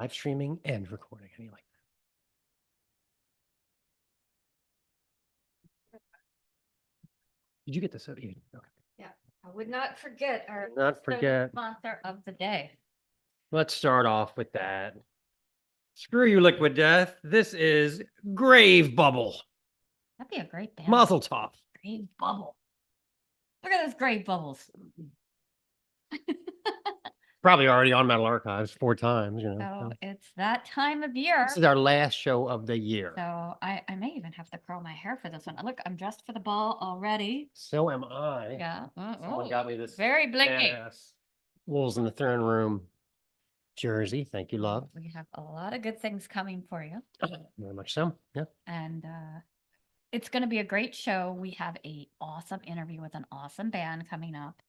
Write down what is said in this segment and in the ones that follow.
Live streaming and recording. How do you like that? Did you get the soda? Okay. Yeah, I would not forget our Not forget. sponsor of the day. Let's start off with that. Screw you, Liquid Death. This is Grave Bubble. That'd be a great band. Mazel tov. Grave Bubble. Look at those grave bubbles. Probably already on Metal Archives 4 times, you know. So it's that time of year. This is our last show of the year. So I may even have to curl my hair for this one. Look, I'm dressed for the ball already. So am I. Yeah. Someone got me this Very blinky. badass Wolves in the Throne Room jersey. Thank you, love. We have a lot of good things coming for you. Very much so. Yeah. And it's going to be a great show. We have an awesome interview with an awesome band coming up.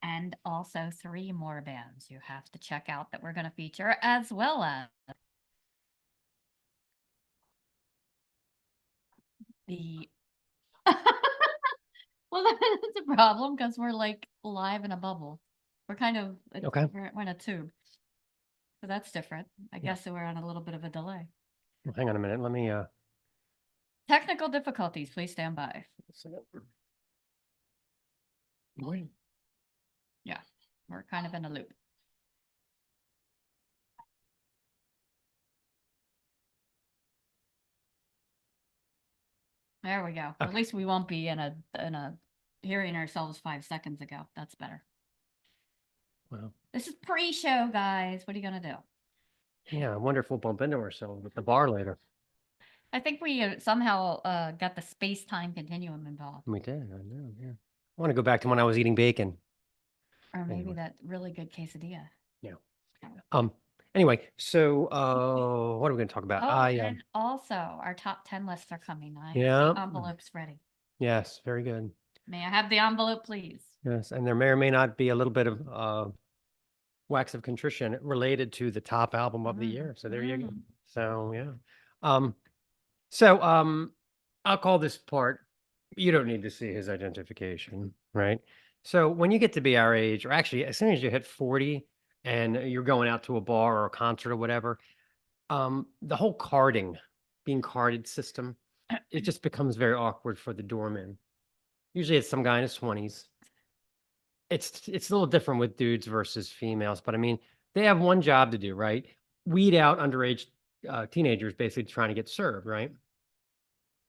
And also 3 more bands you have to check out that we're going to feature, as well as the well, that's a problem because we're like live in a bubble. We're kind of Okay. we're in a tube, so that's different. I guess we're on a little bit of a delay. Well, hang on a minute. Let me Technical difficulties. Please stand by. Wait. Yeah, we're kind of in a loop. There we go. Okay. At least we won't be in a hearing ourselves 5 seconds ago. That's better. Wow. This is pre-show, guys. What are you gonna do? Yeah, I wonder if we'll bump into ourselves at the bar later. I think we somehow got the space-time continuum involved. We did. I know. Yeah. I want to go back to when I was eating bacon. Or maybe Anyway. that really good quesadilla. Yeah. Anyway, so what are we going to talk about? Oh, and also our top 10 lists are coming. I have the envelopes ready. Yes, very good. May I have the envelope, please? Yes, and there may or may not be a little bit of wax of contrition related to the top album of the year. So there you go. So yeah. I'll call this part, you don't need to see his identification, right? So when you get to be our age, or actually as soon as you hit 40 and you're going out to a bar or a concert or whatever, the whole being carded system, it just becomes very awkward for the doorman. Usually it's some guy in his 20s. It's a little different with dudes versus females, but I mean, they have one job to do, right? Weed out underage teenagers basically trying to get served, right?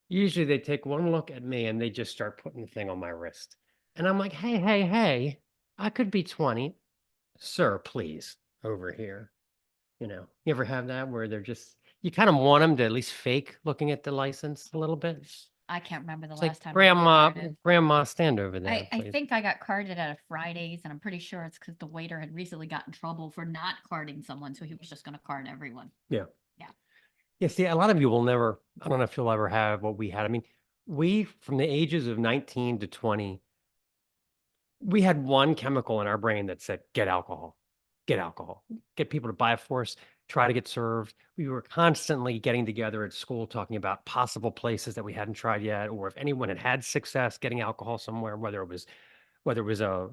Usually they take one look at me and they just start putting the thing on my wrist. And I'm like, hey, I could be 20. Sir, please, over here. You ever have that where you kind of want them to at least fake looking at the license a little bit? I can't remember the It's last like, time. grandma, stand over there. I think I got carded at a Fridays, and I'm pretty sure it's because the waiter had recently got in trouble for not carding someone, so he was just going to card everyone. Yeah. See, a lot of you will never, I don't know if you'll ever have what we had. I mean, we, from the ages of 19 to 20, we had one chemical in our brain that said, get alcohol, get people to buy it for us, try to get served. We were constantly getting together at school talking about possible places that we hadn't tried yet, or if anyone had success getting alcohol somewhere, whether it was a,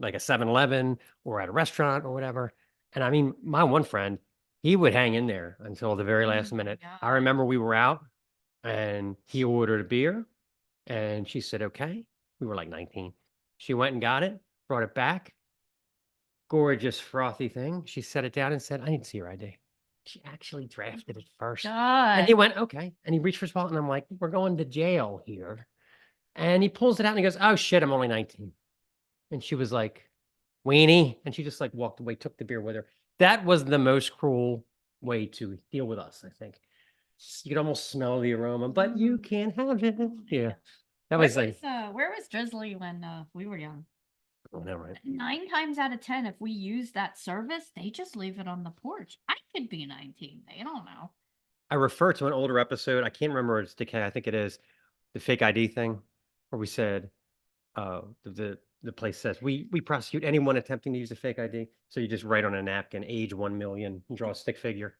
like a 7-Eleven or at a restaurant or whatever. And I mean, my one friend, he would hang in there until the very last minute. I remember we were out and he ordered a beer and she said, okay. We were like 19. She went and got it, brought it back. Gorgeous, frothy thing. She set it down and said, I need to see your ID. She actually drafted it first. And he went, okay. And he reached for his wallet and I'm like, we're going to jail here. And he pulls it out and he goes, oh shit, I'm only 19. And she was like, weenie. And she just like walked away, took the beer with her. That was the most cruel way to deal with us, I think. You could almost smell the aroma, but you can't have it. Yeah. That was like, where was Drizzly when we were young? Oh, no, right. 9 times out of 10, if we use that service, they just leave it on the porch. I could be 19. They don't know. I refer to an older episode. I can't remember if it's Decay. I think it is the fake ID thing where we said, the place says we prosecute anyone attempting to use a fake ID. So you just write on a napkin, age 1 million, and draw a stick figure.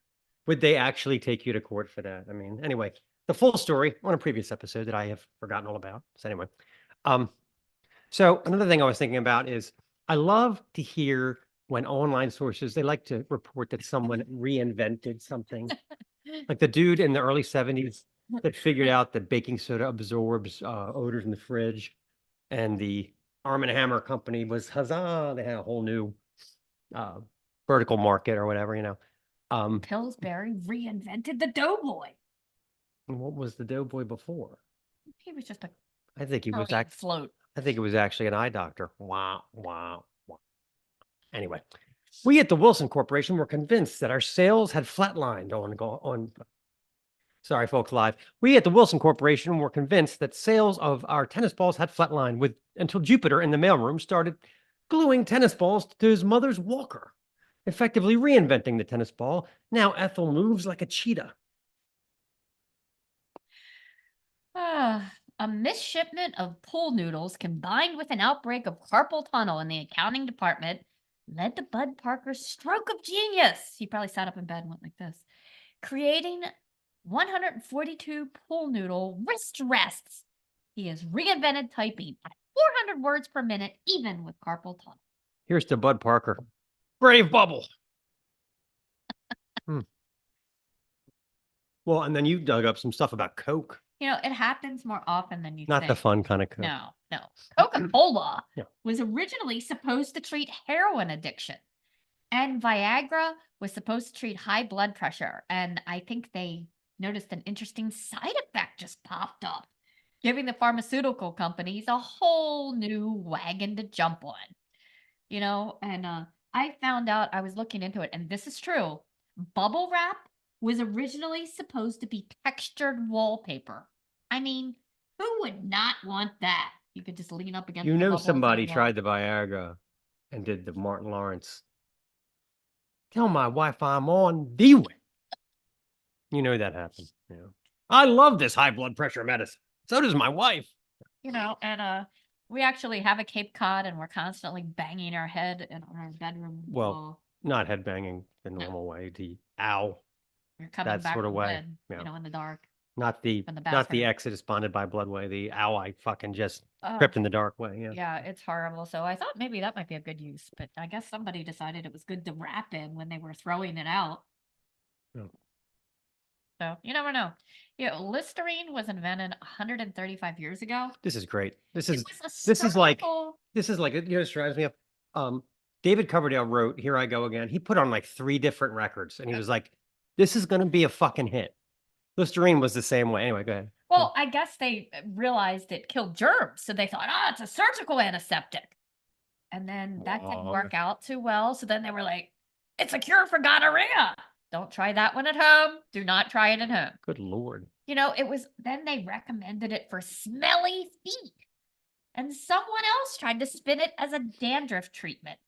Would they actually take you to court for that? I mean, anyway, the full story on a previous episode that I have forgotten all about. So anyway, so another thing I was thinking about is I love to hear when online sources, they like to report that someone reinvented something. Like the dude in the early 70s that figured out that baking soda absorbs odors in the fridge, and the Arm & Hammer company was huzzah, they had a whole new uh, vertical market or whatever, you know. Pillsbury reinvented the Doughboy. What was the Doughboy before? He was just a I think he was brilliant float. I think it was actually an eye doctor. Wow, wow, wow. Anyway, we at the Wilson Corporation were convinced that our sales had flatlined on. Sorry, folks, live. We at the Wilson Corporation were convinced that sales of our tennis balls had flatlined with until Jupiter in the mailroom started gluing tennis balls to his mother's walker, effectively reinventing the tennis ball. Now Ethel moves like a cheetah. A misshipment of pool noodles combined with an outbreak of carpal tunnel in the accounting department led to Bud Parker's stroke of genius. He probably sat up in bed and went like this, creating 142 pool noodle wrist rests. He has reinvented typing at 400 words per minute, even with carpal tunnel. Here's to Bud Parker. Brave bubble. Well, and then you dug up some stuff about Coke. You know, it happens more often than you Not think. the fun kind of Coke. No. Coca-Cola Yeah. was originally supposed to treat heroin addiction, and Viagra was supposed to treat high blood pressure. And I think they noticed an interesting side effect just popped up, giving the pharmaceutical companies a whole new wagon to jump on. You know, and I found out, I was looking into it, and this is true. Bubble wrap was originally supposed to be textured wallpaper. I mean, who would not want that? You could just lean up against You the know, bubbles somebody and walk. tried the Viagra and did the Martin Lawrence. Tell my wife I'm on the way. You know that happened. Yeah. I love this high blood pressure medicine. So does my wife. You know, and we actually have a Cape Cod, and we're constantly banging our head in our bedroom Well, wall. not headbanging the normal way, the ow, You're coming that back sort of from way. bed, Yeah. you know, in the dark. Not the From the not the bathroom. exit is bonded by blood way, the ow I fucking just Oh, tripped in the dark way. Yeah. yeah, it's horrible. So I thought maybe that might be a good use, but I guess somebody decided it was good to wrap in when they were throwing it out. Yeah. So you never know. You know, Listerine was invented 135 years ago. This is great. This It is was a this is like surgical- it, you know, this drives me up. David Coverdale wrote Here I Go Again. He put on like 3 different records and he was like, this is gonna be a fucking hit. Listerine was the same way. Anyway, go ahead. Well, I guess they realized it killed germs, so they thought, it's a surgical antiseptic. And then that didn't Wrong. work out too well. So then they were like, it's a cure for gonorrhea. Don't try that one at home. Do not try it at home. Good Lord. You know, then they recommended it for smelly feet. And someone else tried to spin it as a dandruff treatment.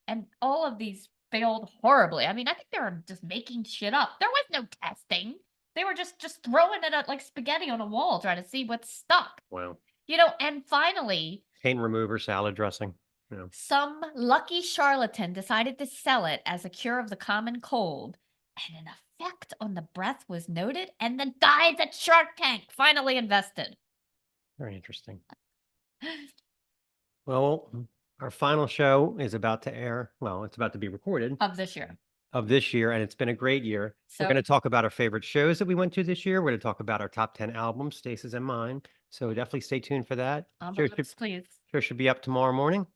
And all of these failed horribly. I mean, I think they were just making shit up. There was no testing. They were just throwing it at like spaghetti on a wall, trying to see what stuck. Wow. You know, and finally, Paint remover, salad dressing. Yeah. some lucky charlatan decided to sell it as a cure of the common cold, and an effect on the breath was noted, and the guys at Shark Tank finally invested. Very interesting. Well, our final show is about to air. Well, it's about to be recorded Of this year. of this year, and it's been a great year. So We're going to talk about our favorite shows that we went to this year. We're going to talk about our top 10 albums, Stace's and mine. So definitely stay tuned for that. envelopes, please. Show should be up tomorrow morning.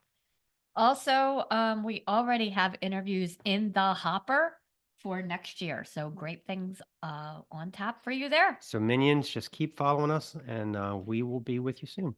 Also, we already have interviews in the hopper for next year. So great things on tap for you there. So minions, just keep following us and we will be with you soon.